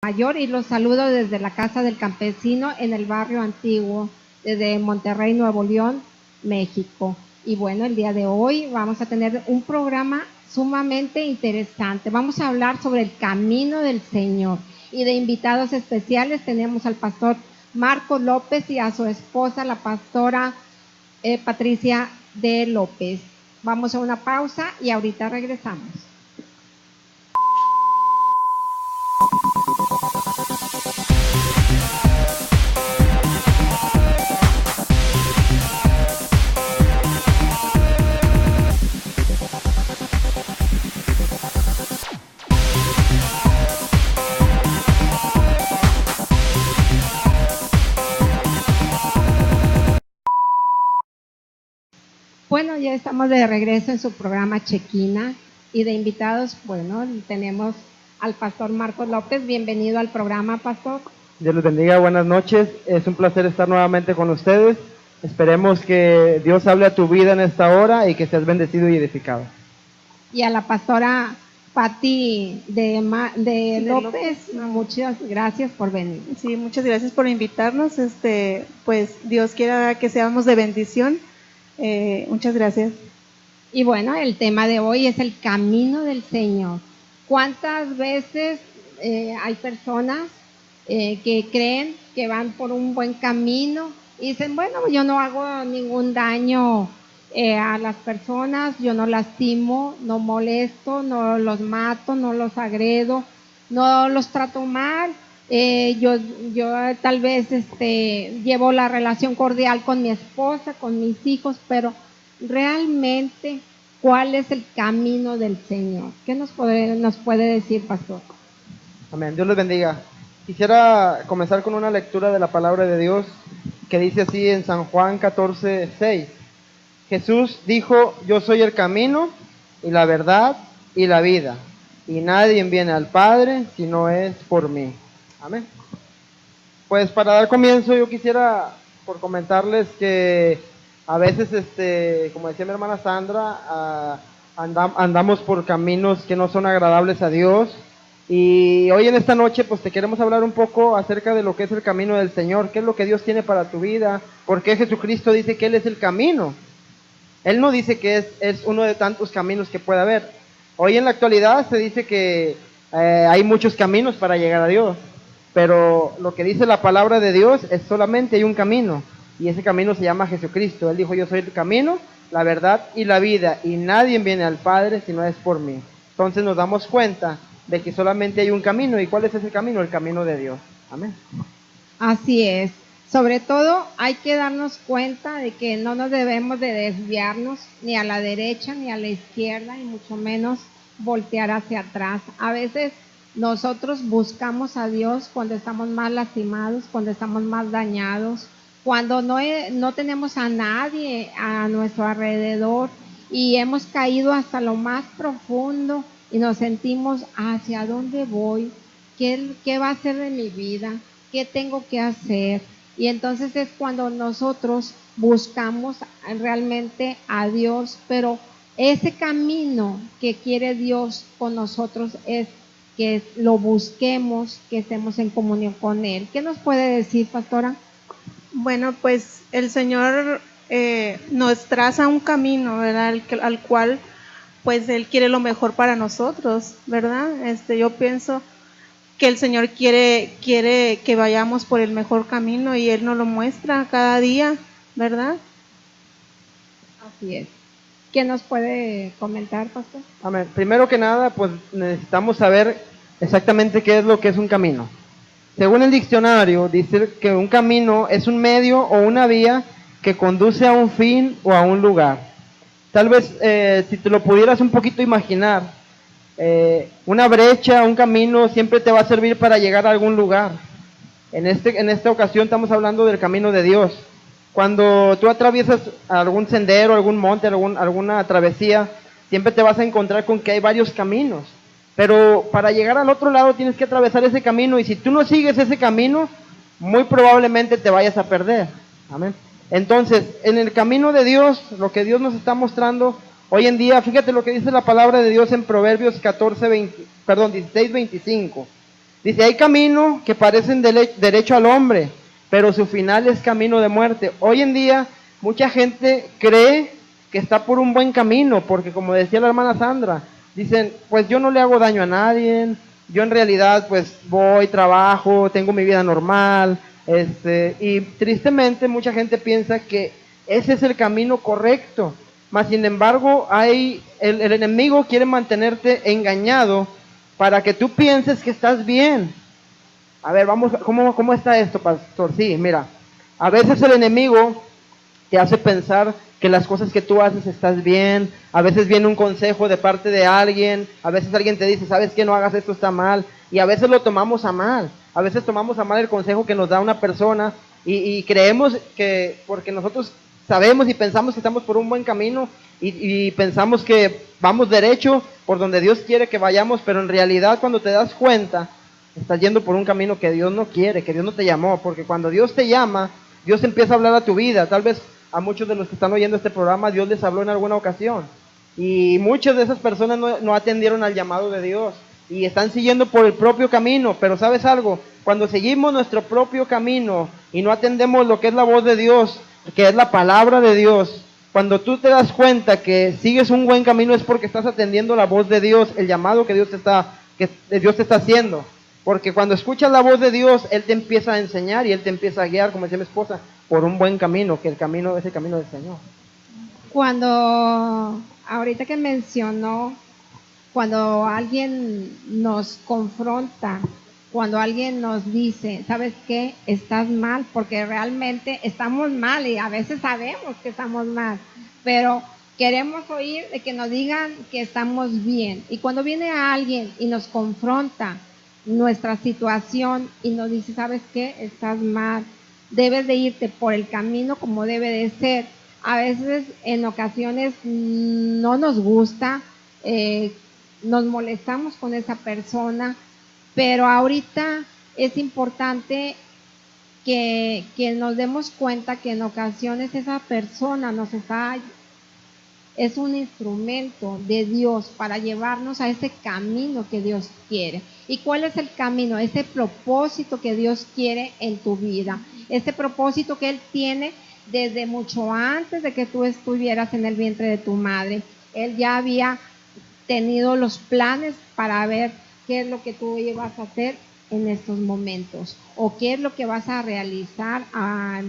Mayor y los saludo desde la Casa del Campesino en el barrio antiguo, desde Monterrey, Nuevo León, México. Y bueno, el día de hoy vamos a tener un programa sumamente interesante. Vamos a hablar sobre el camino del Señor. Y de invitados especiales tenemos al pastor Marcos López y a su esposa, la pastora Patricia de López. Vamos a una pausa y ahorita regresamos. Bueno, ya estamos de regreso en su programa Chequina y de invitados, bueno, tenemos al pastor Marcos López. Bienvenido al programa, pastor. Dios les bendiga, buenas noches. Es un placer estar nuevamente con ustedes. Esperemos que Dios hable a tu vida en esta hora y que seas bendecido y edificado. Y a la pastora Pati de López, muchas gracias por venir. Sí, muchas gracias por invitarnos. Pues Dios quiera que seamos de bendición. Muchas gracias. Y bueno, el tema de hoy es el camino del Señor. ¿Cuántas veces hay personas que creen que van por un buen camino y dicen, bueno, yo no hago ningún daño a las personas, yo no lastimo, no molesto, no los mato, no los agredo, no los trato mal, yo tal vez llevo la relación cordial con mi esposa, con mis hijos, pero realmente, ¿cuál es el camino del Señor? ¿Qué nos puede decir, pastor? Amén, Dios les bendiga. Quisiera comenzar con una lectura de la palabra de Dios que dice así en San Juan 14:6. Jesús dijo, yo soy el camino y la verdad y la vida, y nadie viene al Padre si no es por mí. Amén. Pues para dar comienzo yo quisiera por comentarles que a veces, como decía mi hermana Sandra, andamos por caminos que no son agradables a Dios. Y hoy en esta noche pues te queremos hablar un poco acerca de lo que es el camino del Señor, qué es lo que Dios tiene para tu vida, por qué Jesucristo dice que Él es el camino. Él no dice que es uno de tantos caminos que puede haber. Hoy en la actualidad se dice que hay muchos caminos para llegar a Dios, pero lo que dice la palabra de Dios es solamente hay un camino, y ese camino se llama Jesucristo. Él dijo, yo soy el camino, la verdad y la vida, y nadie viene al Padre si no es por mí. Entonces nos damos cuenta de que solamente hay un camino. ¿Y cuál es ese camino? El camino de Dios. Amén. Así es. Sobre todo hay que darnos cuenta de que no nos debemos de desviarnos ni a la derecha ni a la izquierda y mucho menos voltear hacia atrás. A veces nosotros buscamos a Dios cuando estamos más lastimados, cuando estamos más dañados, cuando no tenemos a nadie a nuestro alrededor y hemos caído hasta lo más profundo y nos sentimos, ¿hacia dónde voy? ¿Qué va a ser de mi vida? ¿Qué tengo que hacer? Y entonces es cuando nosotros buscamos realmente a Dios, pero ese camino que quiere Dios con nosotros es que lo busquemos, que estemos en comunión con Él. ¿Qué nos puede decir, pastora? Bueno, pues el Señor nos traza un camino, ¿verdad? Al cual pues Él quiere lo mejor para nosotros, ¿verdad? Yo pienso que el Señor quiere que vayamos por el mejor camino y Él nos lo muestra cada día, ¿verdad? Así es. ¿Qué nos puede comentar, pastor? Amén. Primero que nada, pues necesitamos saber exactamente qué es lo que es un camino. Según el diccionario, dice que un camino es un medio o una vía que conduce a un fin o a un lugar. Tal vez, si te lo pudieras un poquito imaginar, una brecha, un camino siempre te va a servir para llegar a algún lugar. En esta ocasión estamos hablando del camino de Dios. Cuando tú atraviesas algún sendero, algún monte, alguna travesía, siempre te vas a encontrar con que hay varios caminos. Pero para llegar al otro lado tienes que atravesar ese camino, y si tú no sigues ese camino, muy probablemente te vayas a perder. Amén. Entonces, en el camino de Dios, lo que Dios nos está mostrando hoy en día, fíjate lo que dice la palabra de Dios en Proverbios 16:25. Dice, hay camino que parecen derecho al hombre, pero su final es camino de muerte. Hoy en día, mucha gente cree que está por un buen camino, porque como decía la hermana Sandra, dicen, pues yo no le hago daño a nadie, yo en realidad pues voy, trabajo, tengo mi vida normal, y tristemente mucha gente piensa que ese es el camino correcto, mas sin embargo el enemigo quiere mantenerte engañado para que tú pienses que estás bien. A ver, ¿cómo está esto, pastor? Sí, mira, a veces el enemigo te hace pensar que las cosas que tú haces estás bien, a veces viene un consejo de parte de alguien, a veces alguien te dice, sabes que no hagas esto, está mal, y a veces lo tomamos a mal, a veces tomamos a mal el consejo que nos da una persona y creemos que porque nosotros sabemos y pensamos que estamos por un buen camino y pensamos que vamos derecho por donde Dios quiere que vayamos, pero en realidad cuando te das cuenta, estás yendo por un camino que Dios no quiere, que Dios no te llamó, porque cuando Dios te llama, Dios empieza a hablar a tu vida. Tal vez a muchos de los que están oyendo este programa, Dios les habló en alguna ocasión. Y muchas de esas personas no atendieron al llamado de Dios y están siguiendo por el propio camino. Pero ¿sabes algo? Cuando seguimos nuestro propio camino y no atendemos lo que es la voz de Dios, que es la palabra de Dios, cuando tú te das cuenta que sigues un buen camino es porque estás atendiendo la voz de Dios, el llamado que Dios te está haciendo. Porque cuando escuchas la voz de Dios, Él te empieza a enseñar y Él te empieza a guiar, como decía mi esposa, por un buen camino, que el camino es el camino del Señor. Ahorita que mencionó, cuando alguien nos confronta, cuando alguien nos dice, ¿sabes qué? Estás mal, porque realmente estamos mal y a veces sabemos que estamos mal, pero queremos oír de que nos digan que estamos bien. Y cuando viene alguien y nos confronta nuestra situación y nos dice, ¿sabes qué? Estás mal, debes de irte por el camino como debe de ser. A veces, en ocasiones, no nos gusta, nos molestamos con esa persona, pero ahorita es importante que nos demos cuenta que en ocasiones esa persona es un instrumento de Dios para llevarnos a ese camino que Dios quiere. ¿Y cuál es el camino? Ese propósito que Dios quiere en tu vida, ese propósito que Él tiene desde mucho antes de que tú estuvieras en el vientre de tu madre. Él ya había tenido los planes para ver qué es lo que tú ibas a hacer en estos momentos o qué es lo que vas a realizar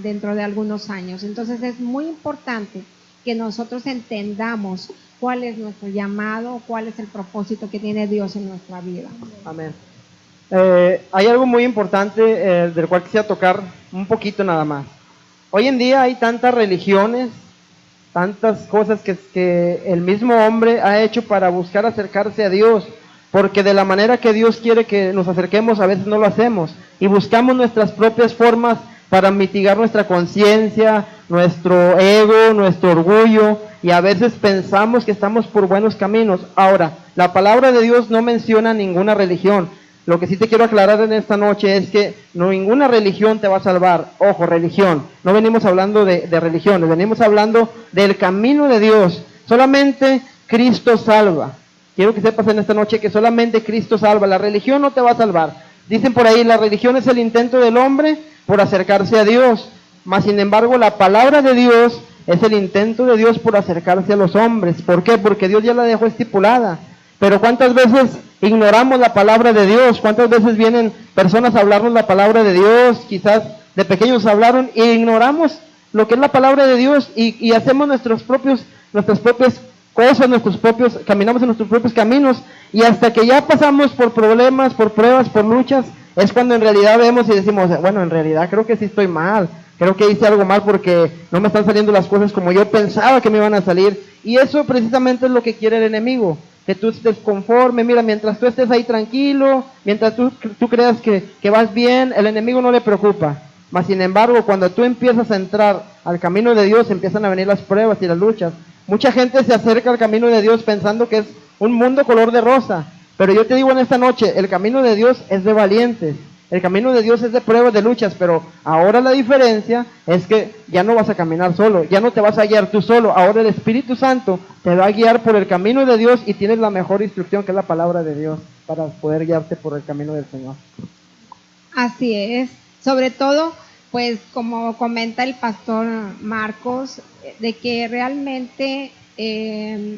dentro de algunos años. Entonces es muy importante que nosotros entendamos cuál es nuestro llamado, cuál es el propósito que tiene Dios en nuestra vida. Amén. Hay algo muy importante del cual quisiera tocar un poquito nada más. Hoy en día hay tantas religiones, tantas cosas que el mismo hombre ha hecho para buscar acercarse a Dios, porque de la manera que Dios quiere que nos acerquemos a veces no lo hacemos y buscamos nuestras propias formas para mitigar nuestra conciencia, nuestro ego, nuestro orgullo, y a veces pensamos que estamos por buenos caminos. Ahora, la palabra de Dios no menciona ninguna religión. Lo que sí te quiero aclarar en esta noche es que ninguna religión te va a salvar. Ojo, religión. No venimos hablando de religiones, venimos hablando del camino de Dios. Solamente Cristo salva. Quiero que sepas en esta noche que solamente Cristo salva. La religión no te va a salvar. Dicen por ahí, la religión es el intento del hombre por acercarse a Dios. Mas, sin embargo, la palabra de Dios es el intento de Dios por acercarse a los hombres. ¿Por qué? Porque Dios ya la dejó estipulada. Pero ¿cuántas veces ignoramos la palabra de Dios? ¿Cuántas veces vienen personas a hablarnos la palabra de Dios? Quizás de pequeños hablaron e ignoramos lo que es la palabra de Dios y hacemos nuestras propias cosas, caminamos en nuestros propios caminos, y hasta que ya pasamos por problemas, por pruebas, por luchas, es cuando en realidad vemos y decimos, bueno, en realidad creo que sí estoy mal, creo que hice algo mal porque no me están saliendo las cosas como yo pensaba que me iban a salir. Y eso precisamente es lo que quiere el enemigo, que tú estés conforme. Mira, mientras tú estés ahí tranquilo, mientras tú creas que vas bien, el enemigo no le preocupa. Mas sin embargo, cuando tú empiezas a entrar al camino de Dios, empiezan a venir las pruebas y las luchas. Mucha gente se acerca al camino de Dios pensando que es un mundo color de rosa, pero yo te digo en esta noche, el camino de Dios es de valientes. El camino de Dios es de pruebas, de luchas, pero ahora la diferencia es que ya no vas a caminar solo, ya no te vas a guiar tú solo, ahora el Espíritu Santo te va a guiar por el camino de Dios y tienes la mejor instrucción que es la palabra de Dios para poder guiarte por el camino del Señor. Así es. Sobre todo, pues como comenta el pastor Marcos, de que realmente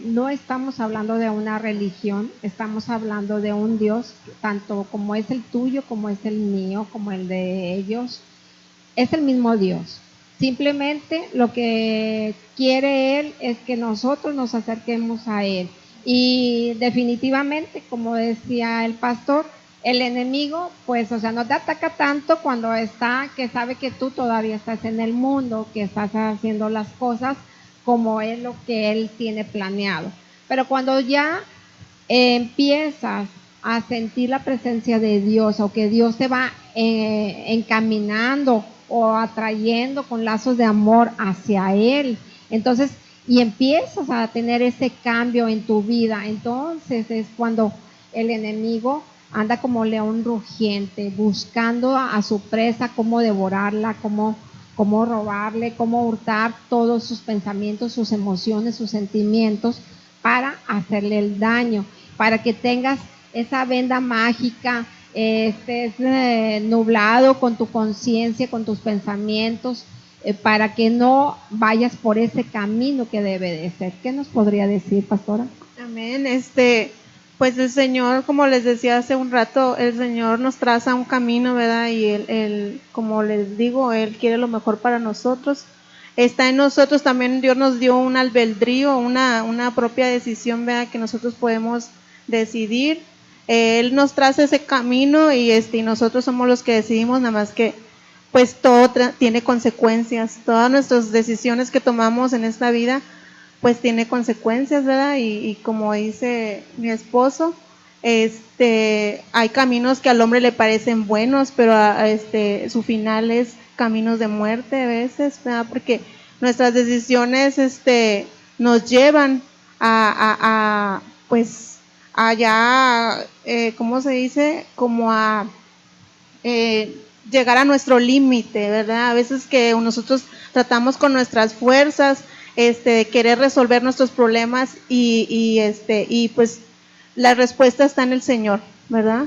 no estamos hablando de una religión, estamos hablando de un Dios, tanto como es el tuyo, como es el mío, como el de ellos, es el mismo Dios. Simplemente lo que quiere Él es que nosotros nos acerquemos a Él. Y definitivamente, como decía el pastor, el enemigo, pues, o sea, no te ataca tanto cuando está, que sabe que tú todavía estás en el mundo, que estás haciendo las cosas como es lo que Él tiene planeado. Pero cuando ya empiezas a sentir la presencia de Dios o que Dios te va encaminando o atrayendo con lazos de amor hacia Él, entonces, y empiezas a tener ese cambio en tu vida, entonces es cuando el enemigo anda como león rugiente, buscando a su presa, cómo devorarla, cómo robarle, cómo hurtar todos sus pensamientos, sus emociones, sus sentimientos, para hacerle el daño, para que tengas esa venda mágica, estés nublado con tu conciencia, con tus pensamientos, para que no vayas por ese camino que debe de ser. ¿Qué nos podría decir, pastora? Amén. Pues el Señor, como les decía hace un rato, el Señor nos traza un camino, ¿verdad? Y él, como les digo, Él quiere lo mejor para nosotros. Está en nosotros también, Dios nos dio un albedrío, una propia decisión, ¿verdad? Que nosotros podemos decidir. Él nos traza ese camino y nosotros somos los que decidimos, nada más que pues todo tiene consecuencias. Todas nuestras decisiones que tomamos en esta vida pues tiene consecuencias, ¿verdad? Y como dice mi esposo, hay caminos que al hombre le parecen buenos, pero su final es caminos de muerte a veces, ¿verdad? Porque nuestras decisiones nos llevan pues allá, ¿cómo se dice? Como a llegar a nuestro límite, ¿verdad? A veces que nosotros tratamos con nuestras fuerzas de querer resolver nuestros problemas y pues la respuesta está en el Señor, ¿verdad?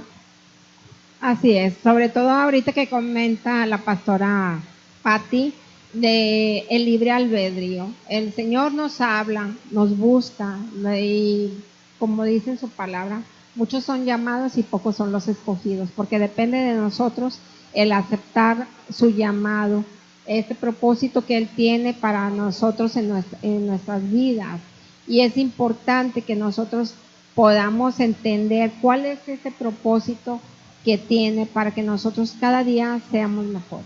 Así es, sobre todo ahorita que comenta la pastora Patti de el libre albedrío. El Señor nos habla, nos busca y como dice en su palabra, muchos son llamados y pocos son los escogidos, porque depende de nosotros el aceptar su llamado, este propósito que Él tiene para nosotros en nuestras vidas. Y es importante que nosotros podamos entender cuál es ese propósito que tiene para que nosotros cada día seamos mejores.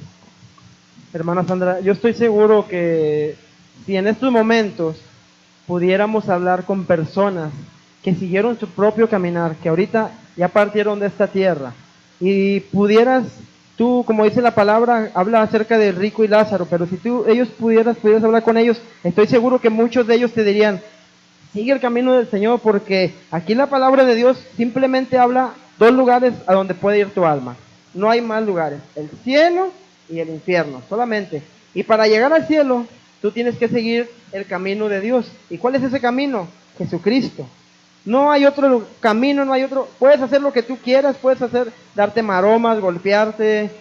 Hermana Sandra, yo estoy seguro que si en estos momentos pudiéramos hablar con personas que siguieron su propio caminar, que ahorita ya partieron de esta tierra, y pudieras, tú, como dice la palabra, habla acerca de Rico y Lázaro, pero si ellos pudieras hablar con ellos, estoy seguro que muchos de ellos te dirían, sigue el camino del Señor, porque aquí la palabra de Dios simplemente habla dos lugares a donde puede ir tu alma. No hay más lugares, el cielo y el infierno, solamente. Y para llegar al cielo, tú tienes que seguir el camino de Dios. ¿Y cuál es ese camino? Jesucristo. No hay otro camino, no hay otro. Puedes hacer lo que tú quieras, puedes darte maromas, golpearte,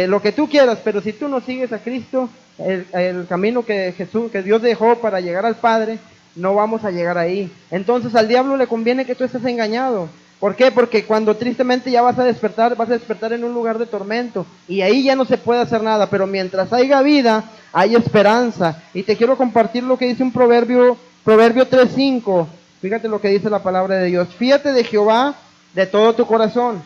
lo que tú quieras, pero si tú no sigues a Cristo, el camino que Dios dejó para llegar al Padre, no vamos a llegar ahí. Entonces al diablo le conviene que tú estés engañado. ¿Por qué? Porque cuando tristemente ya vas a despertar en un lugar de tormento y ahí ya no se puede hacer nada, pero mientras haya vida, hay esperanza. Y te quiero compartir lo que dice un Proverbio 3:5. Fíjate lo que dice la palabra de Dios. Fíjate de Jehová de todo tu corazón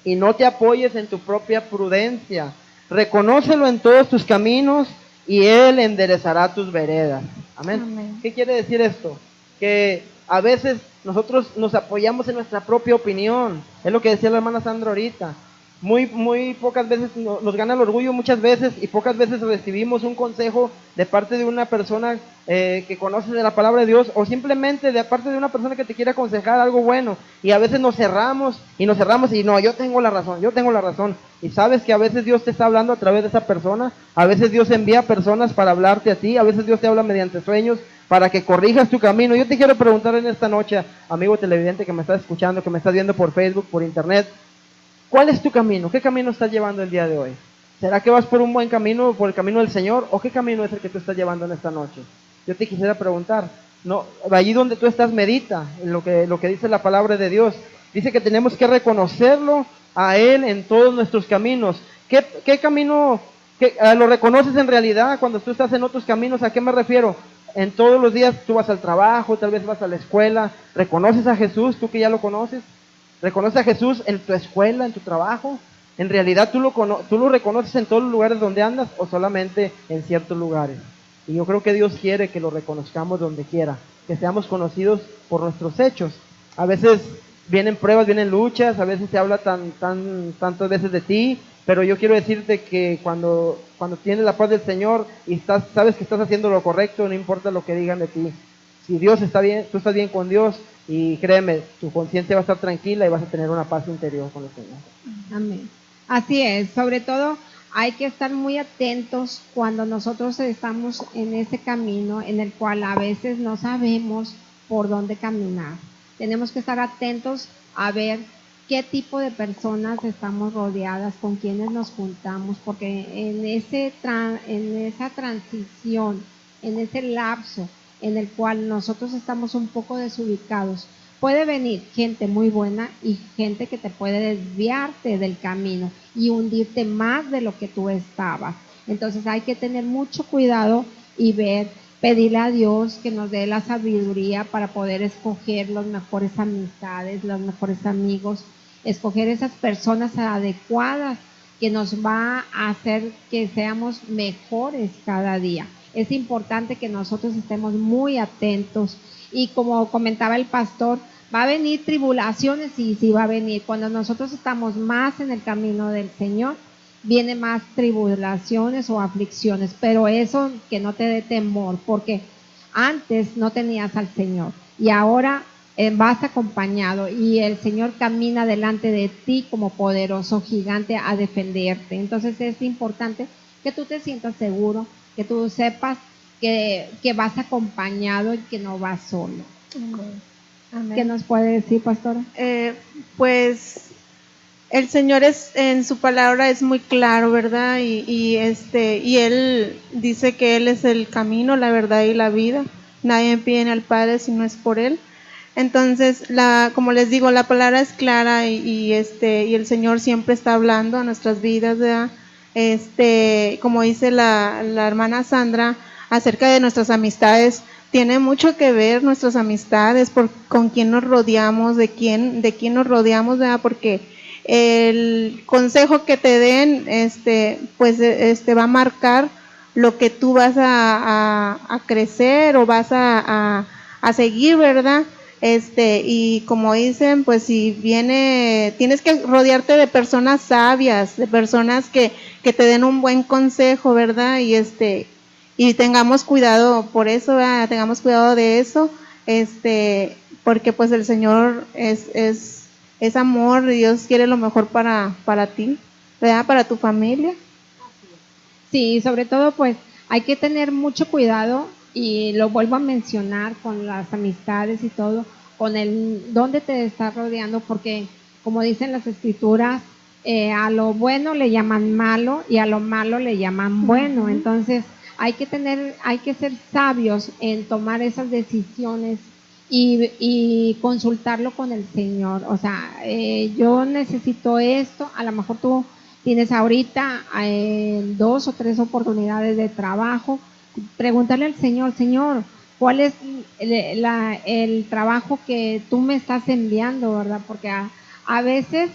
y no te apoyes en tu propia prudencia. Reconócelo en todos tus caminos y Él enderezará tus veredas. Amén. Amén. ¿Qué quiere decir esto? Que a veces nosotros nos apoyamos en nuestra propia opinión. Es lo que decía la hermana Sandra ahorita. Muy pocas veces nos gana el orgullo muchas veces, y pocas veces recibimos un consejo de parte de una persona que conoce de la palabra de Dios, o simplemente de parte de una persona que te quiere aconsejar algo bueno, y a veces nos cerramos y no, yo tengo la razón, y sabes que a veces Dios te está hablando a través de esa persona, a veces Dios envía personas para hablarte a ti, a veces Dios te habla mediante sueños para que corrijas tu camino. Yo te quiero preguntar en esta noche, amigo televidente que me estás escuchando, que me estás viendo por Facebook, por internet, ¿cuál es tu camino? ¿Qué camino estás llevando el día de hoy? ¿Será que vas por un buen camino, por el camino del Señor? ¿O qué camino es el que tú estás llevando en esta noche? Yo te quisiera preguntar, no, allí donde tú estás, medita en lo que dice la palabra de Dios. Dice que tenemos que reconocerlo a Él en todos nuestros caminos. ¿Qué camino lo reconoces en realidad cuando tú estás en otros caminos? ¿A qué me refiero? En todos los días tú vas al trabajo, tal vez vas a la escuela, ¿reconoces a Jesús, tú que ya lo conoces? ¿Reconoces a Jesús en tu escuela, en tu trabajo? ¿En realidad tú lo reconoces en todos los lugares donde andas o solamente en ciertos lugares? Y yo creo que Dios quiere que lo reconozcamos donde quiera, que seamos conocidos por nuestros hechos. A veces vienen pruebas, vienen luchas, a veces se habla tantas veces de ti, pero yo quiero decirte que cuando tienes la paz del Señor y sabes que estás haciendo lo correcto, no importa lo que digan de ti. Si Dios está bien, tú estás bien con Dios, y créeme, tu conciencia va a estar tranquila y vas a tener una paz interior con el Señor. Amén. Así es, sobre todo hay que estar muy atentos cuando nosotros estamos en ese camino en el cual a veces no sabemos por dónde caminar. Tenemos que estar atentos a ver qué tipo de personas estamos rodeadas, con quienes nos juntamos, porque en esa transición, en ese lapso en el cual nosotros estamos un poco desubicados, puede venir gente muy buena y gente que te puede desviarte del camino y hundirte más de lo que tú estabas. Entonces hay que tener mucho cuidado y pedirle a Dios que nos dé la sabiduría para poder escoger las mejores amistades, los mejores amigos, escoger esas personas adecuadas que nos va a hacer que seamos mejores cada día. Es importante que nosotros estemos muy atentos, y como comentaba el pastor, va a venir tribulaciones, y sí va a venir. Cuando nosotros estamos más en el camino del Señor, vienen más tribulaciones o aflicciones, pero eso que no te dé temor, porque antes no tenías al Señor y ahora vas acompañado, y el Señor camina delante de ti como poderoso gigante a defenderte. Entonces es importante que tú te sientas seguro, que tú sepas que vas acompañado y que no vas solo. Amén. ¿Qué nos puede decir, pastora? Pues el Señor en su palabra es muy claro, ¿verdad? Y Él dice que Él es el camino, la verdad y la vida. Nadie viene al Padre si no es por Él. Entonces, como les digo, la palabra es clara, y el Señor siempre está hablando a nuestras vidas, ¿verdad? Como dice la hermana Sandra, acerca de nuestras amistades, tiene mucho que ver nuestras amistades, con quién nos rodeamos, de quién nos rodeamos, ¿verdad? Porque el consejo que te den, pues va a marcar lo que tú vas a crecer o vas a seguir, ¿verdad? Y como dicen, pues si tienes que rodearte de personas sabias, de personas que te den un buen consejo, ¿verdad? Y tengamos cuidado por eso, ¿verdad? Tengamos cuidado de eso, porque pues el Señor es amor, y Dios quiere lo mejor para ti, ¿verdad? Para tu familia. Sí, sobre todo pues hay que tener mucho cuidado, y lo vuelvo a mencionar, con las amistades y todo, con dónde te estás rodeando, porque como dicen las escrituras, a lo bueno le llaman malo y a lo malo le llaman bueno. Entonces hay que ser sabios en tomar esas decisiones y consultarlo con el Señor. O sea, yo necesito esto, a lo mejor tú tienes ahorita 2 o 3 oportunidades de trabajo. Pregúntale al Señor, Señor, ¿cuál es el trabajo que tú me estás enviando, verdad? Porque a veces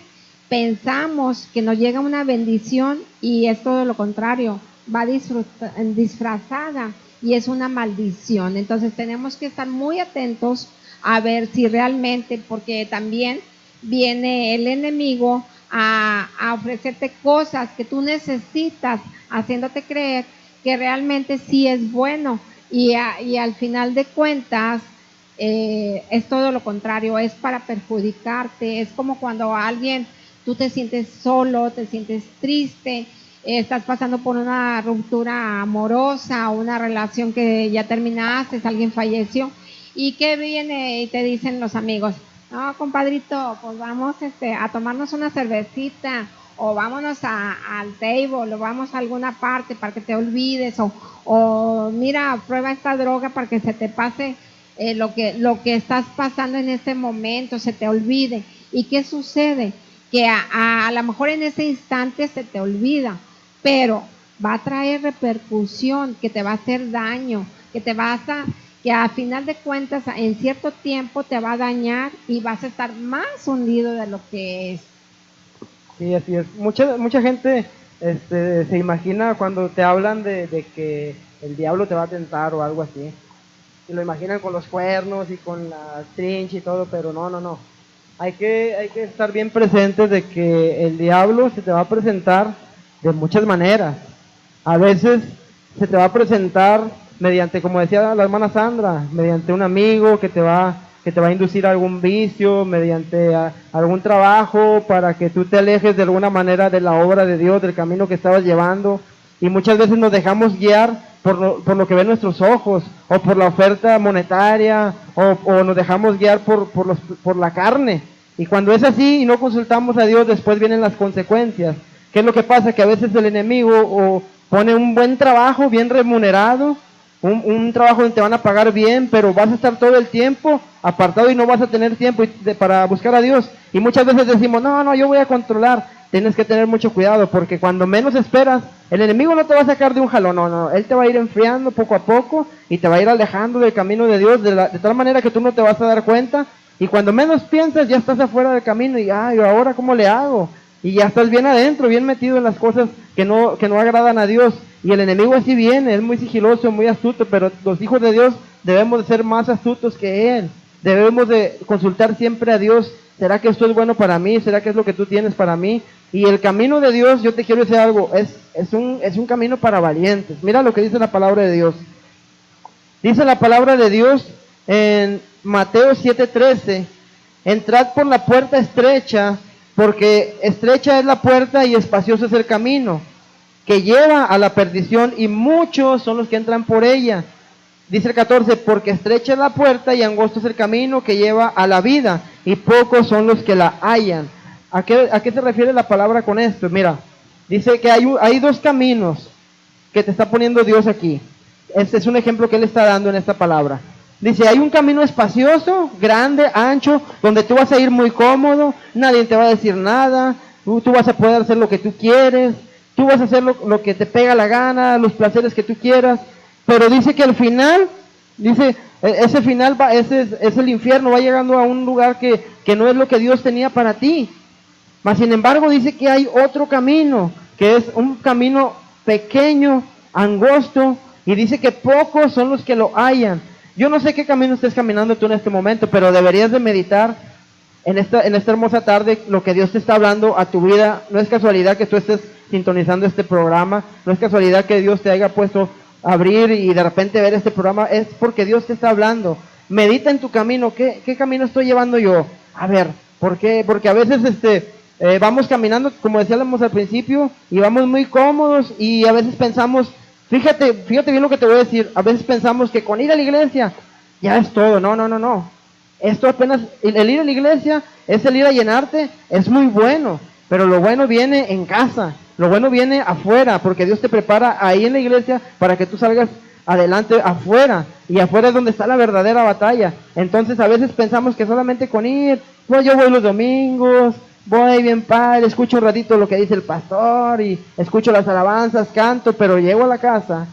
pensamos que nos llega una bendición y es todo lo contrario, va disfrazada y es una maldición. Entonces tenemos que estar muy atentos a ver si realmente, porque también viene el enemigo a ofrecerte cosas que tú necesitas, haciéndote creer que realmente sí es bueno, y al final de cuentas es todo lo contrario, es para perjudicarte. Es como cuando alguien, tú te sientes solo, te sientes triste, estás pasando por una ruptura amorosa, una relación que ya terminaste, alguien falleció, y que viene y te dicen los amigos: no, compadrito, pues vamos a tomarnos una cervecita, o vámonos al table, o vamos a alguna parte para que te olvides, o mira, prueba esta droga para que se te pase lo que estás pasando en este momento, se te olvide. ¿Y qué sucede? Que a lo mejor en ese instante se te olvida, pero va a traer repercusión, que te va a hacer daño, que a final de cuentas en cierto tiempo te va a dañar y vas a estar más hundido de lo que es. Sí, así es. Mucha gente se imagina cuando te hablan de que el diablo te va a tentar o algo así. Y lo imaginan con los cuernos y con la trincha y todo, pero no. Hay que estar bien presentes de que el diablo se te va a presentar de muchas maneras. A veces se te va a presentar mediante, como decía la hermana Sandra, mediante un amigo que te va a inducir a algún vicio, mediante algún trabajo para que tú te alejes de alguna manera de la obra de Dios, del camino que estabas llevando. Y muchas veces nos dejamos guiar por lo que ven nuestros ojos, o por la oferta monetaria, o nos dejamos guiar por la carne. Y cuando es así y no consultamos a Dios, después vienen las consecuencias. ¿Qué es lo que pasa? Que a veces el enemigo pone un buen trabajo, bien remunerado, un trabajo donde te van a pagar bien, pero vas a estar todo el tiempo apartado y no vas a tener tiempo para buscar a Dios. Y muchas veces decimos: no, yo voy a controlar. Tienes que tener mucho cuidado, porque cuando menos esperas, el enemigo no te va a sacar de un jalón, no, él te va a ir enfriando poco a poco y te va a ir alejando del camino de Dios de tal manera que tú no te vas a dar cuenta, y cuando menos piensas ya estás afuera del camino y ahora ¿cómo le hago? Y ya estás bien adentro, bien metido en las cosas que no agradan a Dios. Y el enemigo así viene, es muy sigiloso, muy astuto, pero los hijos de Dios debemos de ser más astutos que él. Debemos de consultar siempre a Dios: ¿será que esto es bueno para mí? ¿Será que es lo que tú tienes para mí? Y el camino de Dios, yo te quiero decir algo, es un camino para valientes. Mira lo que dice la palabra de Dios. Dice la palabra de Dios en Mateo 7:13: entrad por la puerta estrecha, porque estrecha es la puerta y espacioso es el camino que lleva a la perdición, y muchos son los que entran por ella. Dice el 14: porque estrecha es la puerta y angosto es el camino que lleva a la vida, y pocos son los que la hallan. ¿A qué se refiere la palabra con esto? Mira, dice que hay dos caminos que te está poniendo Dios aquí. Este es un ejemplo que Él está dando en esta palabra. Dice: hay un camino espacioso, grande, ancho, donde tú vas a ir muy cómodo, nadie te va a decir nada, tú vas a poder hacer lo que tú quieres, tú vas a hacer lo que te pega la gana, los placeres que tú quieras. Pero dice que al final, dice, ese final ese es el infierno, va llegando a un lugar que no es lo que Dios tenía para ti. Mas sin embargo dice que hay otro camino, que es un camino pequeño, angosto, y dice que pocos son los que lo hallan. Yo no sé qué camino estés caminando tú en este momento, pero deberías de meditar en esta hermosa tarde lo que Dios te está hablando a tu vida. No es casualidad que tú estés sintonizando este programa, no es casualidad que Dios te haya puesto a abrir y de repente ver este programa, es porque Dios te está hablando. Medita en tu camino. ¿Qué camino estoy llevando yo? A ver, ¿por qué? Porque a veces vamos caminando, como decíamos al principio, y vamos muy cómodos, y a veces pensamos, fíjate bien lo que te voy a decir, a veces pensamos que con ir a la iglesia ya es todo. No. Esto apenas, el ir a la iglesia es el ir a llenarte, es muy bueno, pero lo bueno viene en casa, lo bueno viene afuera, porque Dios te prepara ahí en la iglesia para que tú salgas adelante afuera, y afuera es donde está la verdadera batalla. Entonces a veces pensamos que solamente con ir, pues yo voy los domingos, voy bien padre, escucho un ratito lo que dice el pastor y escucho las alabanzas, canto, pero llego a la casa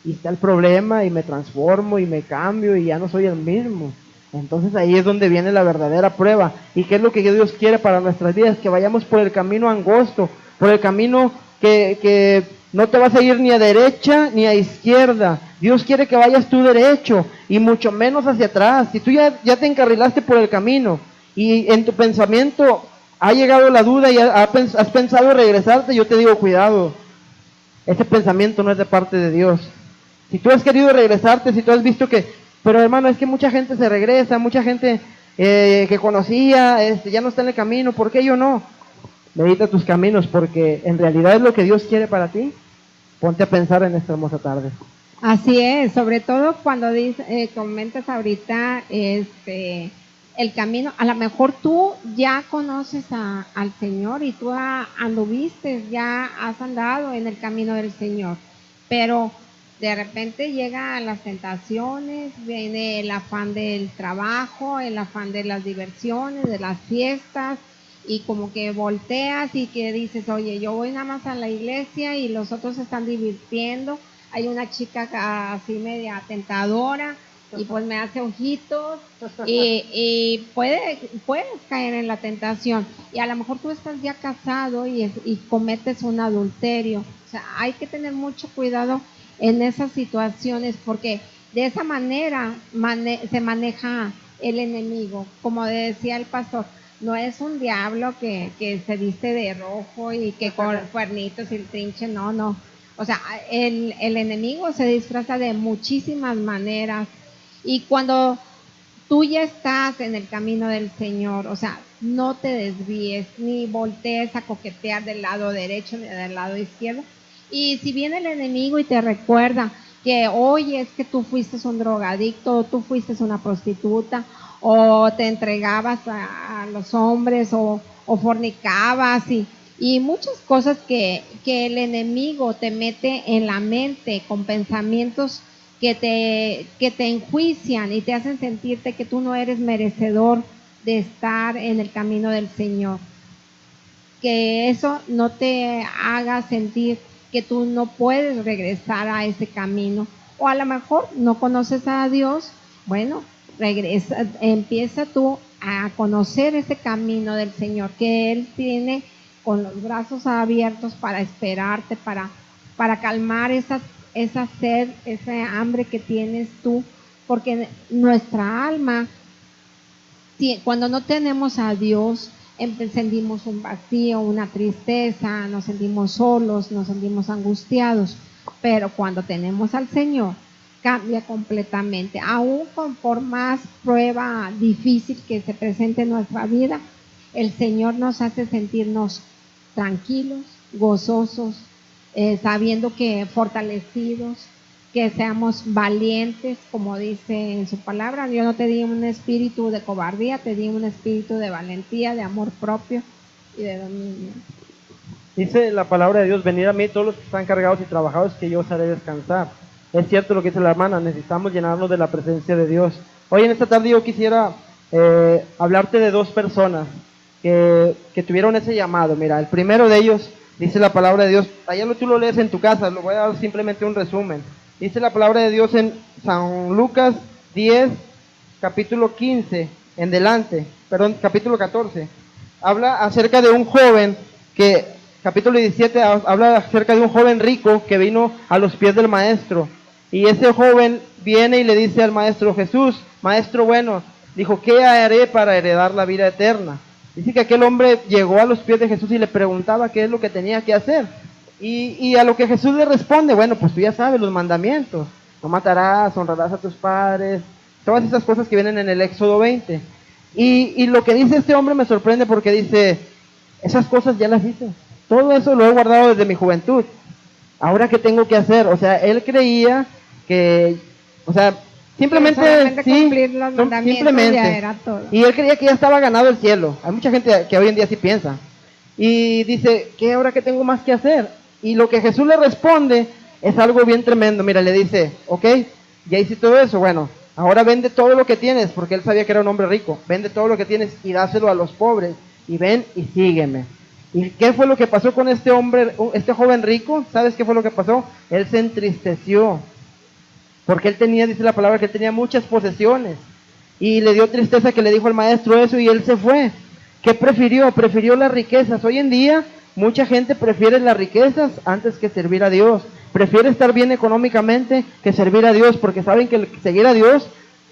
y está el problema y me transformo y me cambio y ya no soy el mismo. Entonces ahí es donde viene la verdadera prueba. ¿Y qué es lo que Dios quiere para nuestras vidas? Que vayamos por el camino angosto, por el camino que no te vas a ir ni a derecha ni a izquierda. Dios quiere que vayas tú derecho y mucho menos hacia atrás. Si tú ya te encarrilaste por el camino y en tu pensamiento ha llegado la duda y has pensado regresarte, yo te digo, cuidado, ese pensamiento no es de parte de Dios. Si tú has querido regresarte, si tú has visto que, pero hermano, es que mucha gente se regresa, mucha gente que conocía, ya no está en el camino, ¿por qué yo no? Medita tus caminos, porque en realidad es lo que Dios quiere para ti. Ponte a pensar en esta hermosa tarde. Así es, sobre todo cuando comentas ahorita el camino, a lo mejor tú ya conoces al Señor y tú anduviste, ya has andado en el camino del Señor, pero de repente llegan las tentaciones, viene el afán del trabajo, el afán de las diversiones, de las fiestas, y como que volteas y que dices, oye, yo voy nada más a la iglesia y los otros se están divirtiendo. Hay una chica así media tentadora y pues me hace ojitos y puedes caer en la tentación. Y a lo mejor tú estás ya casado y cometes un adulterio. O sea, hay que tener mucho cuidado en esas situaciones, porque de esa manera se maneja el enemigo. Como decía el pastor, no es un diablo que se viste de rojo y que con cuernitos y el trinche, no. O sea, el enemigo se disfraza de muchísimas maneras, y cuando tú ya estás en el camino del Señor, o sea, no te desvíes ni voltees a coquetear del lado derecho ni del lado izquierdo. Y si viene el enemigo y te recuerda que, oye, es que tú fuiste un drogadicto, tú fuiste una prostituta, o te entregabas a los hombres, o fornicabas, y muchas cosas que el enemigo te mete en la mente con pensamientos que te enjuician y te hacen sentirte que tú no eres merecedor de estar en el camino del Señor. Que eso no te haga sentir que tú no puedes regresar a ese camino, o a lo mejor no conoces a Dios. Bueno, regresa, empieza tú a conocer ese camino del Señor, que Él tiene con los brazos abiertos para esperarte, para calmar esa sed, esa hambre que tienes tú, porque nuestra alma, cuando no tenemos a Dios, sentimos un vacío, una tristeza, nos sentimos solos, nos sentimos angustiados, pero cuando tenemos al Señor, cambia completamente. Aún por más prueba difícil que se presente en nuestra vida, el Señor nos hace sentirnos tranquilos, gozosos, sabiendo que fortalecidos, que seamos valientes, como dice en su palabra. Yo no te di un espíritu de cobardía, te di un espíritu de valentía, de amor propio y de dominio. Dice la palabra de Dios, venid a mí todos los que están cargados y trabajados, que yo os haré descansar. Es cierto lo que dice la hermana, necesitamos llenarnos de la presencia de Dios. Hoy en esta tarde yo quisiera hablarte de dos personas que tuvieron ese llamado. Mira, el primero de ellos, dice la palabra de Dios, allá tú lo lees en tu casa, lo voy a dar simplemente un resumen. Dice la palabra de Dios en San Lucas 10, capítulo 15, en delante, perdón, capítulo 14. Habla acerca de un joven que, capítulo 17, habla acerca de un joven rico que vino a los pies del maestro. Y ese joven viene y le dice al maestro: Jesús, maestro bueno, dijo, ¿qué haré para heredar la vida eterna? Dice que aquel hombre llegó a los pies de Jesús y le preguntaba qué es lo que tenía que hacer. Y a lo que Jesús le responde, bueno, pues tú ya sabes los mandamientos. No matarás, honrarás a tus padres, todas esas cosas que vienen en el Éxodo 20. Y lo que dice este hombre me sorprende, porque dice, esas cosas ya las hice. Todo eso lo he guardado desde mi juventud. ¿Ahora qué tengo que hacer? O sea, él creía que, o sea, simplemente cumplir los mandamientos, simplemente ya era todo. Y él creía que ya estaba ganado el cielo. Hay mucha gente que hoy en día así piensa. Y dice, ¿qué ahora qué tengo más que hacer? Y lo que Jesús le responde es algo bien tremendo. Mira, le dice, ok, ya hice todo eso, bueno, ahora vende todo lo que tienes, porque él sabía que era un hombre rico. Vende todo lo que tienes y dáselo a los pobres, y ven y sígueme. ¿Y qué fue lo que pasó con este hombre, este joven rico? ¿Sabes qué fue lo que pasó? Él se entristeció, porque él tenía, dice la palabra, que él tenía muchas posesiones, y le dio tristeza que le dijo al maestro eso, y él se fue. ¿Qué prefirió? Prefirió las riquezas. Hoy en día mucha gente prefiere las riquezas antes que servir a Dios. Prefiere estar bien económicamente que servir a Dios, porque saben que seguir a Dios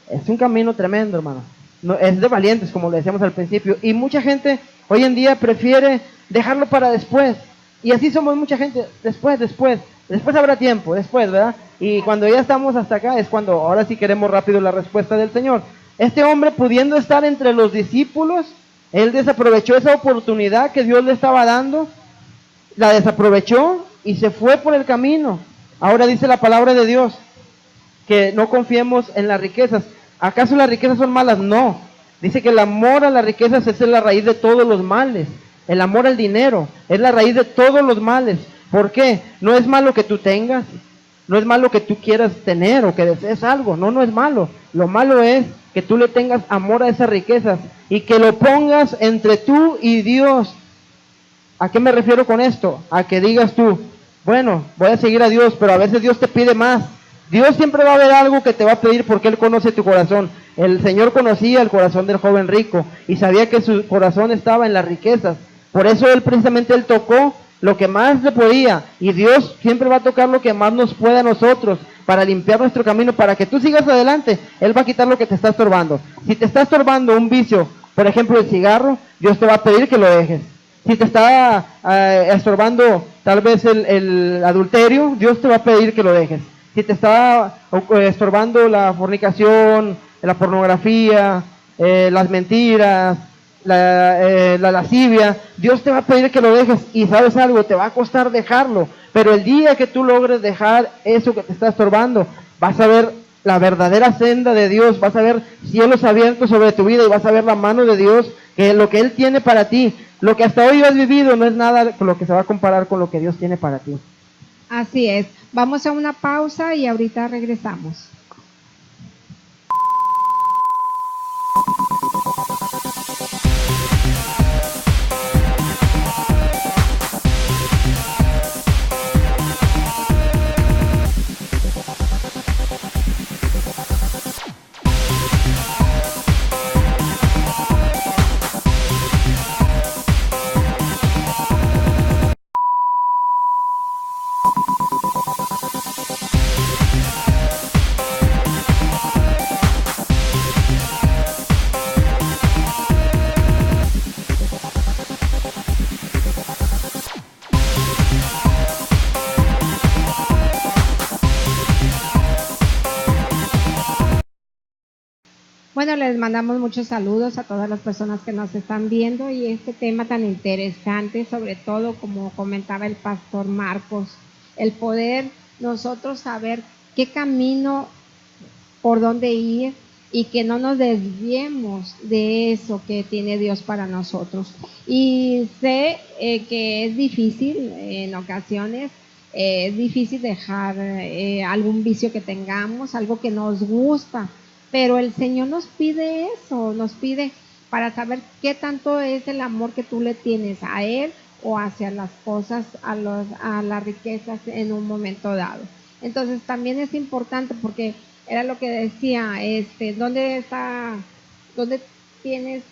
es un camino tremendo, hermano. No, es de valientes, como le decíamos al principio. Y mucha gente hoy en día prefiere dejarlo para después. Y así somos mucha gente, después habrá tiempo, después, ¿verdad? Y cuando ya estamos hasta acá es cuando ahora sí queremos rápido la respuesta del Señor. Este hombre, pudiendo estar entre los discípulos, él desaprovechó esa oportunidad que Dios le estaba dando, la desaprovechó y se fue por el camino. Ahora dice la palabra de Dios que no confiemos en las riquezas. ¿Acaso las riquezas son malas? No. Dice que el amor a las riquezas es la raíz de todos los males. El amor al dinero es la raíz de todos los males. ¿Por qué? No es malo que tú tengas, no es malo que tú quieras tener o que desees algo. No, no es malo. Lo malo es que tú le tengas amor a esas riquezas y que lo pongas entre tú y Dios. ¿A qué me refiero con esto? A que digas tú, bueno, voy a seguir a Dios, pero a veces Dios te pide más. Dios siempre va a ver algo que te va a pedir porque Él conoce tu corazón. El Señor conocía el corazón del joven rico y sabía que su corazón estaba en las riquezas. Por eso Él tocó lo que más le podía. Y Dios siempre va a tocar lo que más nos pueda a nosotros para limpiar nuestro camino, para que tú sigas adelante. Él va a quitar lo que te está estorbando. Si te está estorbando un vicio, por ejemplo el cigarro, Dios te va a pedir que lo dejes. Si te está estorbando tal vez el adulterio, Dios te va a pedir que lo dejes. Si te está estorbando la fornicación, la pornografía, las mentiras, la lascivia, Dios te va a pedir que lo dejes. Y sabes algo, te va a costar dejarlo, pero el día que tú logres dejar eso que te está estorbando, vas a ver la verdadera senda de Dios, vas a ver cielos abiertos sobre tu vida y vas a ver la mano de Dios, que lo que Él tiene para ti, lo que hasta hoy has vivido no es nada con lo que se va a comparar con lo que Dios tiene para ti. Así es. Vamos a una pausa y ahorita regresamos. Bueno, les mandamos muchos saludos a todas las personas que nos están viendo y este tema tan interesante, sobre todo como comentaba el pastor Marcos, el poder nosotros saber qué camino, por dónde ir y que no nos desviemos de eso que tiene Dios para nosotros. Y sé que es difícil en ocasiones, es difícil dejar algún vicio que tengamos, algo que nos gusta. Pero el Señor nos pide eso, nos pide para saber qué tanto es el amor que tú le tienes a Él o hacia las cosas, a las riquezas en un momento dado. Entonces también es importante porque era lo que decía, ¿dónde tienes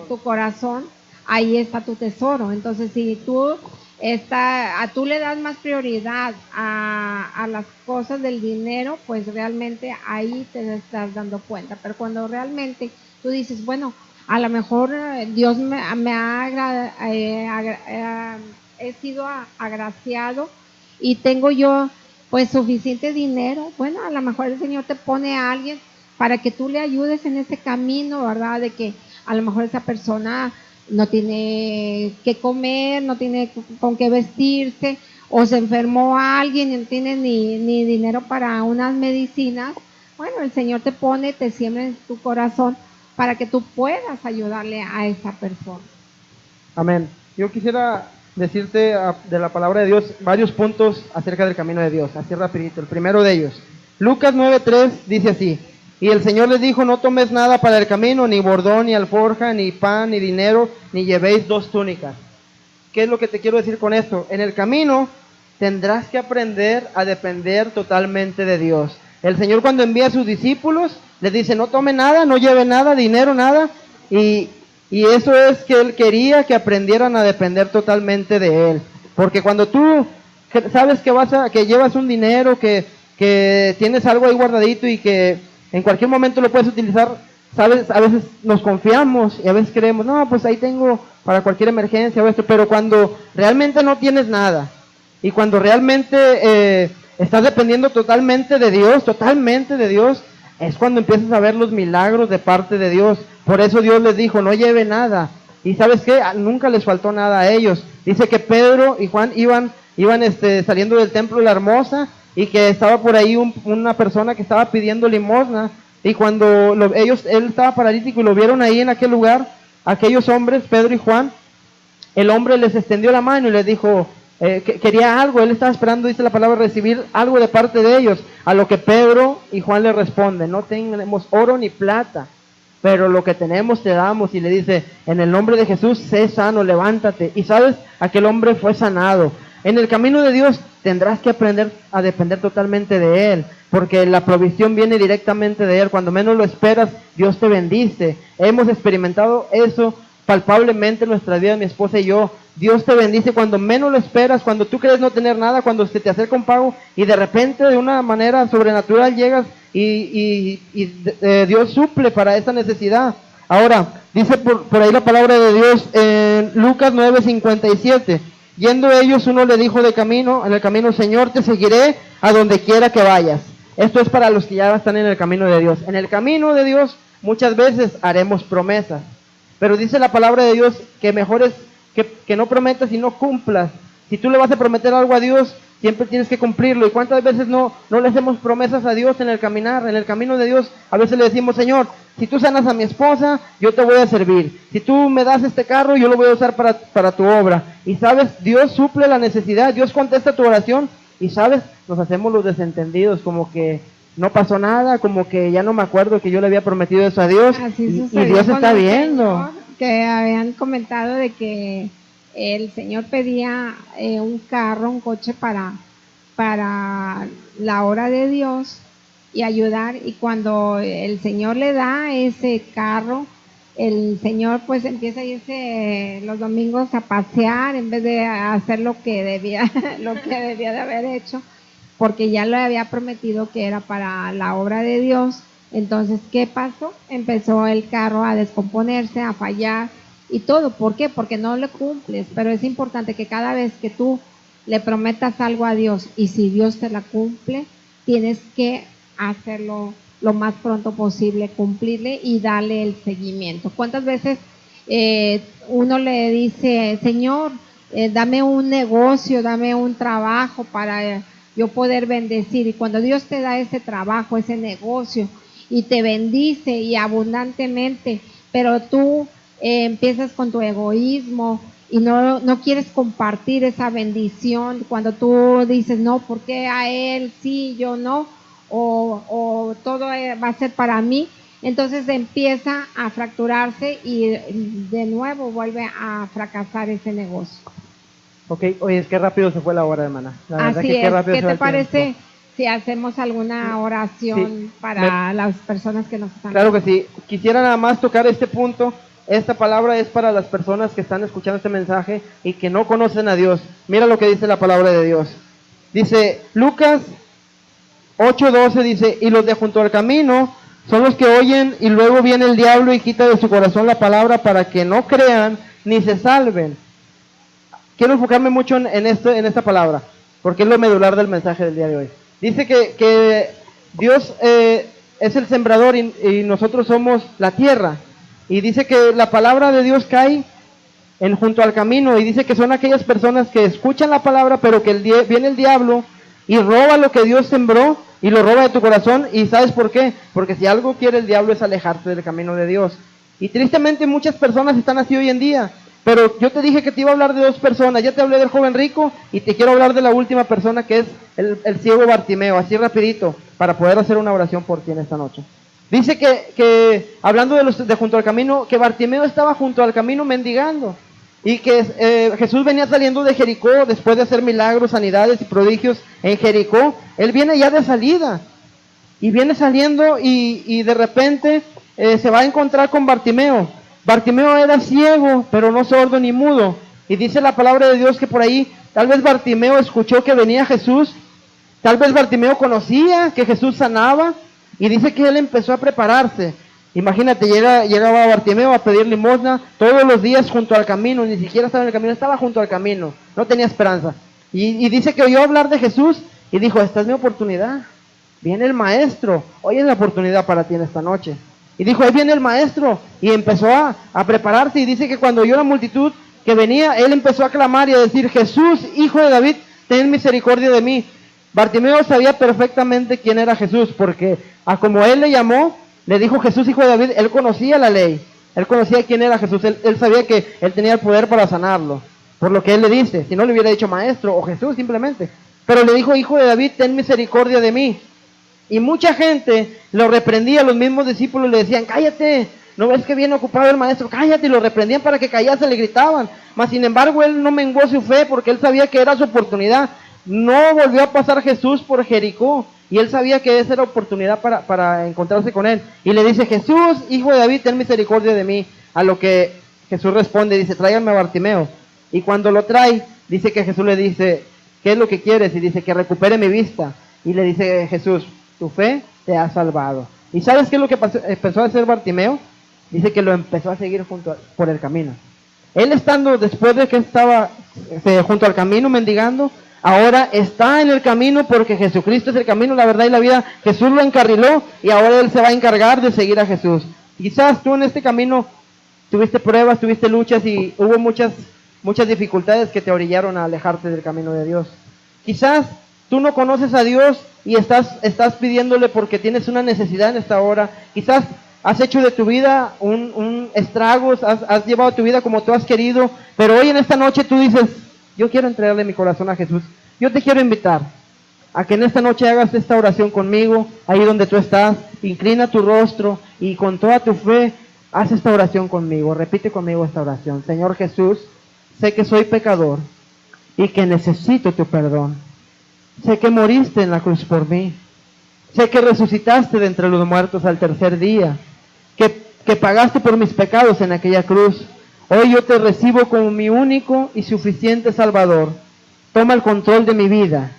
tu corazón? Ahí está tu tesoro. Entonces si tú le das más prioridad a las cosas del dinero, pues realmente ahí te estás dando cuenta. Pero cuando realmente tú dices, bueno, a lo mejor Dios he sido agraciado y tengo yo pues suficiente dinero, bueno, a lo mejor el Señor te pone a alguien para que tú le ayudes en ese camino, ¿verdad? De que a lo mejor esa persona no tiene que comer, no tiene con qué vestirse, o se enfermó a alguien y no tiene ni dinero para unas medicinas. Bueno, el Señor te pone, te siembra en tu corazón para que tú puedas ayudarle a esa persona. Amén. Yo quisiera decirte de la palabra de Dios varios puntos acerca del camino de Dios, así rapidito. El primero de ellos, Lucas 9:3 dice así: y el Señor les dijo, no tomes nada para el camino, ni bordón, ni alforja, ni pan, ni dinero, ni llevéis 2 túnicas. ¿Qué es lo que te quiero decir con esto? En el camino tendrás que aprender a depender totalmente de Dios. El Señor, cuando envía a sus discípulos, les dice, no tome nada, no lleve nada, dinero, nada, y eso es que Él quería que aprendieran a depender totalmente de Él. Porque cuando tú sabes que llevas un dinero, que tienes algo ahí guardadito y que en cualquier momento lo puedes utilizar, sabes, a veces nos confiamos y a veces creemos, no, pues ahí tengo para cualquier emergencia o esto, pero cuando realmente no tienes nada y cuando realmente estás dependiendo totalmente de Dios, es cuando empiezas a ver los milagros de parte de Dios. Por eso Dios les dijo, no lleve nada. Y ¿sabes qué? Nunca les faltó nada a ellos. Dice que Pedro y Juan iban saliendo del templo de la Hermosa y que estaba por ahí una persona que estaba pidiendo limosna. Y cuando él estaba paralítico y lo vieron ahí en aquel lugar, aquellos hombres, Pedro y Juan, el hombre les extendió la mano y les dijo, que quería algo, él estaba esperando, dice la palabra, recibir algo de parte de ellos, a lo que Pedro y Juan le responden, no tenemos oro ni plata, pero lo que tenemos te damos, y le dice, en el nombre de Jesús, sé sano, levántate, y sabes, aquel hombre fue sanado. En el camino de Dios tendrás que aprender a depender totalmente de Él, porque la provisión viene directamente de Él, cuando menos lo esperas, Dios te bendice. Hemos experimentado eso palpablemente en nuestra vida, mi esposa y yo. Dios te bendice cuando menos lo esperas, cuando tú crees no tener nada, cuando se te acerca un pago y de repente de una manera sobrenatural llegas y Dios suple para esa necesidad. Ahora, dice por ahí la palabra de Dios en Lucas 9:57, yendo ellos, uno le dijo en el camino, Señor, te seguiré a donde quiera que vayas. Esto es para los que ya están en el camino de Dios. En el camino de Dios muchas veces haremos promesas, pero dice la palabra de Dios que mejor es que no prometas y no cumplas. Si tú le vas a prometer algo a Dios, siempre tienes que cumplirlo. ¿Y cuántas veces no le hacemos promesas a Dios en el caminar, en el camino de Dios? A veces le decimos, Señor, si tú sanas a mi esposa, yo te voy a servir. Si tú me das este carro, yo lo voy a usar para tu obra. Y sabes, Dios suple la necesidad, Dios contesta tu oración. Y sabes, nos hacemos los desentendidos, como que no pasó nada, como que ya no me acuerdo que yo le había prometido eso a Dios. Y Dios está viendo. Que habían comentado de que el Señor pedía un carro, un coche para la obra de Dios y ayudar, y cuando el Señor le da ese carro, el Señor pues empieza a irse los domingos a pasear en vez de hacer lo que debía de haber hecho, porque ya le había prometido que era para la obra de Dios. Entonces, ¿qué pasó? Empezó el carro a descomponerse, a fallar y todo. ¿Por qué? Porque no le cumples. Pero es importante que cada vez que tú le prometas algo a Dios y si Dios te la cumple, tienes que hacerlo lo más pronto posible, cumplirle y darle el seguimiento. ¿Cuántas veces uno le dice, Señor, dame un negocio, dame un trabajo para yo poder bendecir? Y cuando Dios te da ese trabajo, ese negocio, y te bendice y abundantemente, pero tú empiezas con tu egoísmo y no quieres compartir esa bendición, cuando tú dices, no, ¿por qué a él sí, yo no? O todo va a ser para mí, entonces empieza a fracturarse y de nuevo vuelve a fracasar ese negocio. Ok, oye, es que rápido se fue la hora, hermana. Así es, ¿qué te parece si hacemos alguna oración para las personas que nos están Claro que sí. Quisiera nada más tocar este punto. Esta palabra es para las personas que están escuchando este mensaje y que no conocen a Dios. Mira lo que dice la palabra de Dios. Dice Lucas 8:12, dice, y los de junto al camino son los que oyen y luego viene el diablo y quita de su corazón la palabra para que no crean ni se salven. Quiero enfocarme mucho en esta palabra, porque es lo medular del mensaje del día de hoy. Dice que Dios es el sembrador y nosotros somos la tierra. Y dice que la palabra de Dios cae junto al camino. Y dice que son aquellas personas que escuchan la palabra, pero que viene el diablo y roba lo que Dios sembró y lo roba de tu corazón. ¿Y sabes por qué? Porque si algo quiere el diablo es alejarte del camino de Dios. Y tristemente muchas personas están así hoy en día. Pero yo te dije que te iba a hablar de dos personas. Ya te hablé del joven rico y te quiero hablar de la última persona, que es el ciego Bartimeo, así rapidito, para poder hacer una oración por ti en esta noche. Dice que hablando de junto al camino, que Bartimeo estaba junto al camino mendigando y que Jesús venía saliendo de Jericó después de hacer milagros, sanidades y prodigios en Jericó. Él viene ya de salida y viene saliendo y de repente se va a encontrar con Bartimeo. Bartimeo era ciego, pero no sordo ni mudo. Y dice la palabra de Dios que por ahí, tal vez Bartimeo escuchó que venía Jesús, tal vez Bartimeo conocía que Jesús sanaba, y dice que él empezó a prepararse. Imagínate, llegaba Bartimeo a pedir limosna todos los días junto al camino, ni siquiera estaba en el camino, estaba junto al camino, no tenía esperanza. Y dice que oyó hablar de Jesús y dijo, esta es mi oportunidad, viene el maestro, hoy es la oportunidad para ti en esta noche. Y dijo, ahí viene el maestro, y empezó a prepararse, y dice que cuando oyó la multitud que venía, él empezó a clamar y a decir, Jesús, hijo de David, ten misericordia de mí. Bartimeo sabía perfectamente quién era Jesús, porque a como él le llamó, le dijo Jesús, hijo de David, él conocía la ley, él conocía quién era Jesús, él sabía que él tenía el poder para sanarlo, por lo que él le dice, si no le hubiera dicho maestro o Jesús simplemente, pero le dijo, hijo de David, ten misericordia de mí. Y mucha gente lo reprendía, los mismos discípulos le decían, cállate, ¿no ves que viene ocupado el maestro? Cállate, y lo reprendían para que callase, le gritaban, mas sin embargo él no menguó su fe porque él sabía que era su oportunidad. No volvió a pasar Jesús por Jericó, y él sabía que esa era oportunidad para encontrarse con él. Y le dice, Jesús, hijo de David, ten misericordia de mí. A lo que Jesús responde, dice, tráiganme a Bartimeo. Y cuando lo trae, dice que Jesús le dice, ¿qué es lo que quieres? Y dice, que recupere mi vista. Y le dice Jesús, tu fe te ha salvado. ¿Y sabes qué es lo que empezó a hacer Bartimeo? Dice que lo empezó a seguir por el camino. Él estando, después de que estaba junto al camino mendigando, ahora está en el camino porque Jesucristo es el camino, la verdad y la vida. Jesús lo encarriló y ahora él se va a encargar de seguir a Jesús. Quizás tú en este camino tuviste pruebas, tuviste luchas y hubo muchas dificultades que te orillaron a alejarte del camino de Dios. Quizás tú no conoces a Dios y estás pidiéndole porque tienes una necesidad en esta hora. Quizás has hecho de tu vida un estragos, has llevado tu vida como tú has querido, pero hoy en esta noche tú dices, yo quiero entregarle mi corazón a Jesús. Yo te quiero invitar a que en esta noche hagas esta oración conmigo, ahí donde tú estás, inclina tu rostro y con toda tu fe, haz esta oración conmigo, repite conmigo esta oración. Señor Jesús, sé que soy pecador y que necesito tu perdón. Sé que moriste en la cruz por mí. Sé que resucitaste de entre los muertos al tercer día, que pagaste por mis pecados en aquella cruz. Hoy yo te recibo como mi único y suficiente Salvador. Toma el control de mi vida,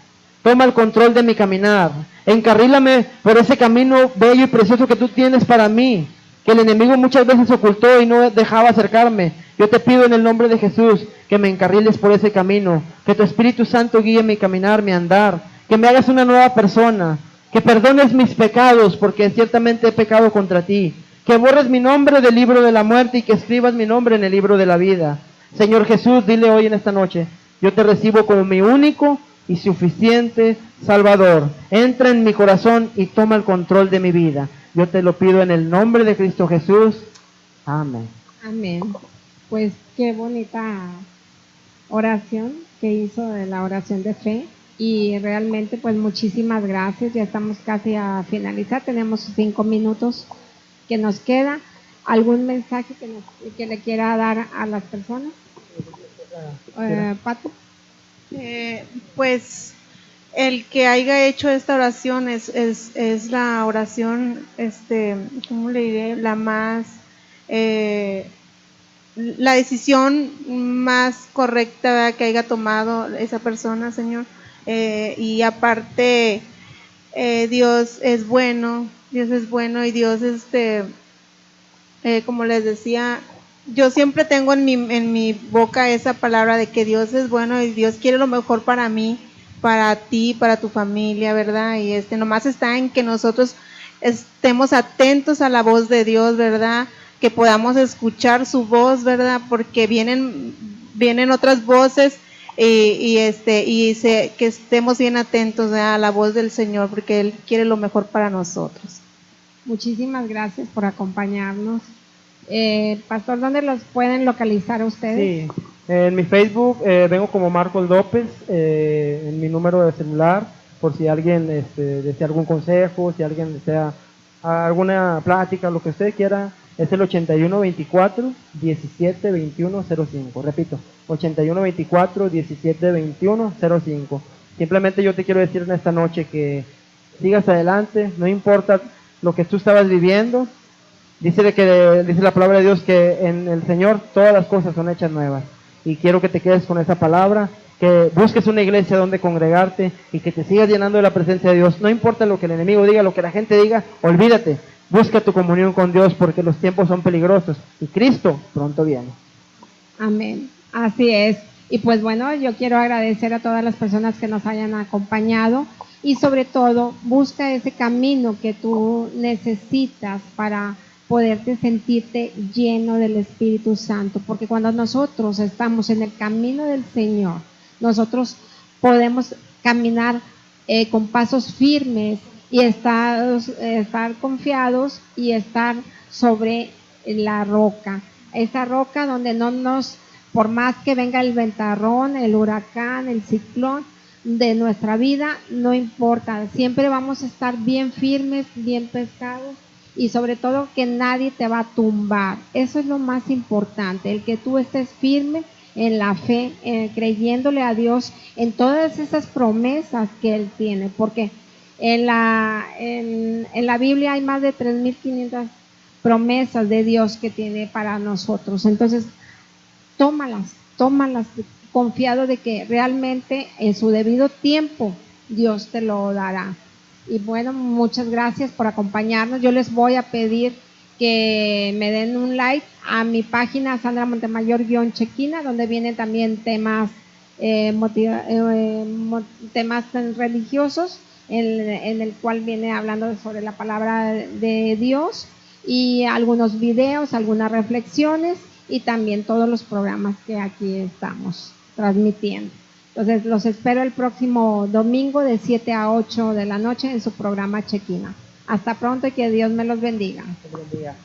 toma el control de mi caminar, encarrílame por ese camino bello y precioso que tú tienes para mí, que el enemigo muchas veces ocultó y no dejaba acercarme. Yo te pido en el nombre de Jesús que me encarriles por ese camino, que tu Espíritu Santo guíe mi caminar, mi andar, que me hagas una nueva persona, que perdones mis pecados porque ciertamente he pecado contra ti, que borres mi nombre del libro de la muerte y que escribas mi nombre en el libro de la vida. Señor Jesús, dile hoy en esta noche, yo te recibo como mi único y suficiente Salvador. Entra en mi corazón y toma el control de mi vida. Yo te lo pido en el nombre de Cristo Jesús. Amén. Amén. Pues qué bonita oración que hizo de la oración de fe. Y realmente pues muchísimas gracias. Ya estamos casi a finalizar. Tenemos 5 minutos que nos queda. ¿Algún mensaje que le quiera dar a las personas? Pato. Pues el que haya hecho esta oración es la oración, ¿cómo le diré? La más, la decisión más correcta, ¿verdad?, que haya tomado esa persona, Señor. Y aparte, Dios es bueno y Dios, como les decía, yo siempre tengo en mi boca esa palabra de que Dios es bueno y Dios quiere lo mejor para mí, para ti, para tu familia, ¿verdad? Y nomás está en que nosotros estemos atentos a la voz de Dios, ¿verdad? Que podamos escuchar su voz, ¿verdad? Porque vienen otras voces que estemos bien atentos, ¿verdad?, a la voz del Señor, porque Él quiere lo mejor para nosotros. Muchísimas gracias por acompañarnos. Pastor, ¿dónde los pueden localizar a ustedes? Sí, en mi Facebook vengo como Marcos López, en mi número de celular, por si alguien desea algún consejo, si alguien desea alguna plática, lo que usted quiera, es el 8124-172105. Repito, 8124-172105. Simplemente yo te quiero decir en esta noche que sigas adelante, no importa lo que tú estabas viviendo. Dice la palabra de Dios que en el Señor todas las cosas son hechas nuevas. Y quiero que te quedes con esa palabra, que busques una iglesia donde congregarte y que te sigas llenando de la presencia de Dios. No importa lo que el enemigo diga, lo que la gente diga, olvídate. Busca tu comunión con Dios porque los tiempos son peligrosos y Cristo pronto viene. Amén. Así es. Y pues bueno, yo quiero agradecer a todas las personas que nos hayan acompañado y sobre todo busca ese camino que tú necesitas para poderte sentirte lleno del Espíritu Santo, porque cuando nosotros estamos en el camino del Señor, nosotros podemos caminar con pasos firmes y estar confiados y estar sobre la roca, esa roca donde no nos, por más que venga el ventarrón, el huracán, el ciclón de nuestra vida, no importa, siempre vamos a estar bien firmes, bien pescados y sobre todo que nadie te va a tumbar. Eso es lo más importante, el que tú estés firme en la fe, creyéndole a Dios en todas esas promesas que Él tiene, porque en la Biblia hay más de 3.500 promesas de Dios que tiene para nosotros. Entonces, tómalas, confiado de que realmente en su debido tiempo Dios te lo dará. Y bueno, muchas gracias por acompañarnos. Yo les voy a pedir que me den un like a mi página Sandra Montemayor-Chequina, donde vienen también temas temas religiosos, en el cual viene hablando sobre la palabra de Dios y algunos videos, algunas reflexiones y también todos los programas que aquí estamos transmitiendo. Entonces los espero el próximo domingo de 7 a 8 de la noche en su programa Chequina. Hasta pronto y que Dios me los bendiga. Que te bendiga.